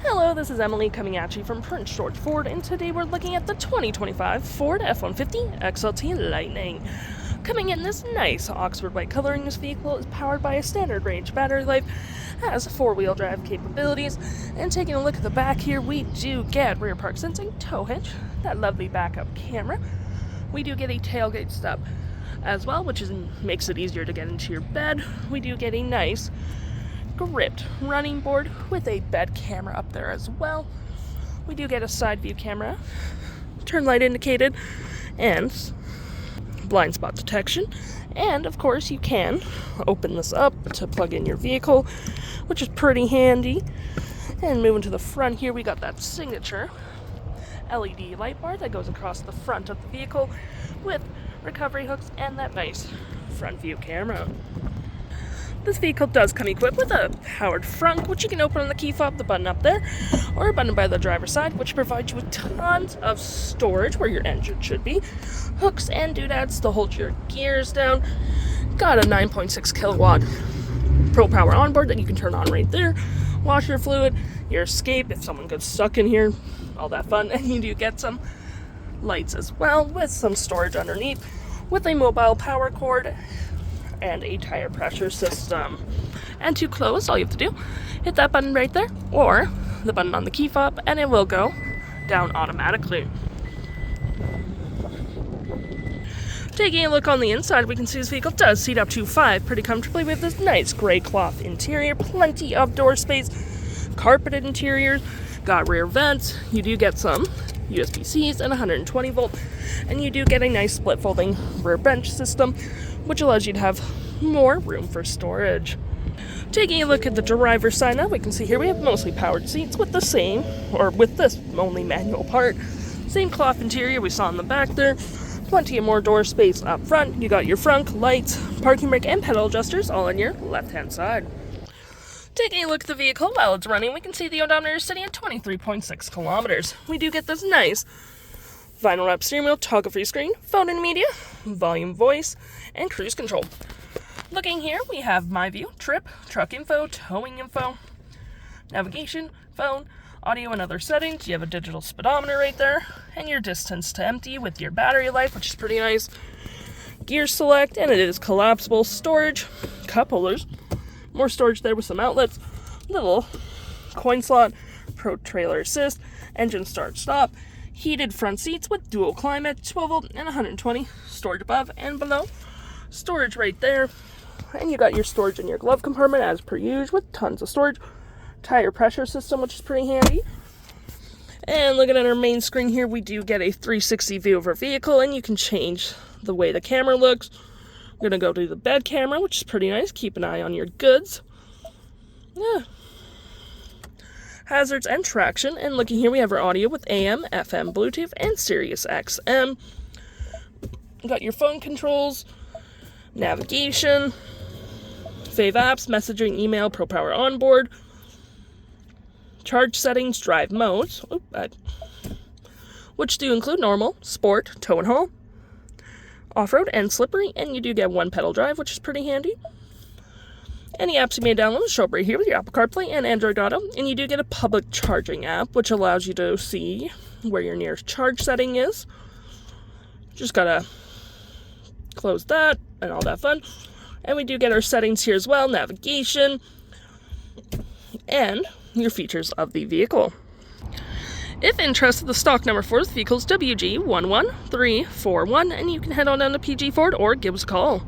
Hello, this is Emily coming at you from Prince George Ford, and today we're looking at the 2025 Ford F-150 XLT Lightning. Coming in this nice Oxford white coloring, this vehicle is powered by a standard range battery life, has four-wheel drive capabilities, and taking a look at the back here, we do get rear park sensing, tow hitch, that lovely backup camera. We do get a tailgate step as well, which makes it easier to get into your bed. We do get a nice gripped running board with a bed camera up there as well. We do get a side view camera, turn light indicated, and blind spot detection. And of course you can open this up to plug in your vehicle, which is pretty handy. And moving to the front here, we got that signature LED light bar that goes across the front of the vehicle with recovery hooks and that nice front view camera. This vehicle does come equipped with a powered frunk, which you can open on the key fob, the button up there, or a button by the driver's side, which provides you with tons of storage where your engine should be. Hooks and doodads to hold your gears down. Got a 9.6 kilowatt Pro Power onboard that you can turn on right there. Washer fluid, your escape if someone gets stuck in here, all that fun. And you do get some lights as well with some storage underneath with a mobile power cord and a tire pressure system. And to close, all you have to do, hit that button right there, or the button on the key fob, and it will go down automatically. Taking a look on the inside, we can see this vehicle does seat up to 5 pretty comfortably with this nice gray cloth interior, plenty of door space, carpeted interior, got rear vents, you do get some USB-Cs and 120 volt, and you do get a nice split folding rear bench system, which allows you to have more room for storage. Taking a look at the driver's side now, we can see here we have mostly powered seats with the same, or with this only manual part. Same cloth interior we saw in the back there. Plenty of more door space up front. You got your frunk, lights, parking brake, and pedal adjusters all on your left-hand side. Taking a look at the vehicle while it's running, we can see the odometer is sitting at 23.6 kilometers. We do get this nice vinyl wrap steering wheel, toggle-free screen, phone and media, volume, voice, and cruise control. Looking here, we have My View, trip, truck info, towing info, navigation, phone, audio, and other settings. You have a digital speedometer right there, and your distance to empty with your battery life, which is pretty nice. Gear select, and it is collapsible. Storage, cup holders, more storage there with some outlets, little coin slot, pro trailer assist, engine start stop, heated front seats with dual climate, 12 volt and 120, storage above and below, storage right there, and you got your storage in your glove compartment as per usual with tons of storage, tire pressure system, which is pretty handy. And looking at our main screen here, we do get a 360 view of our vehicle, and you can change the way the camera looks. We're going to go to the bed camera, which is pretty nice. Keep an eye on your goods. Yeah. Hazards and traction. And looking here, we have our audio with AM, FM, Bluetooth, and SiriusXM. Got your phone controls, navigation, fave apps, messaging, email, Pro Power onboard, charge settings, drive modes, which do include normal, sport, tow and haul, off-road, and slippery, and you do get one pedal drive, which is pretty handy. Any apps you may download show up right here with your Apple CarPlay and Android Auto, and you do get a public charging app, which allows you to see where your nearest charge setting is. Just gotta close that and all that fun. And we do get our settings here as well, navigation, and your features of the vehicle. If interested, the stock number for this vehicle is WG11341, and you can head on down to PG Ford or give us a call.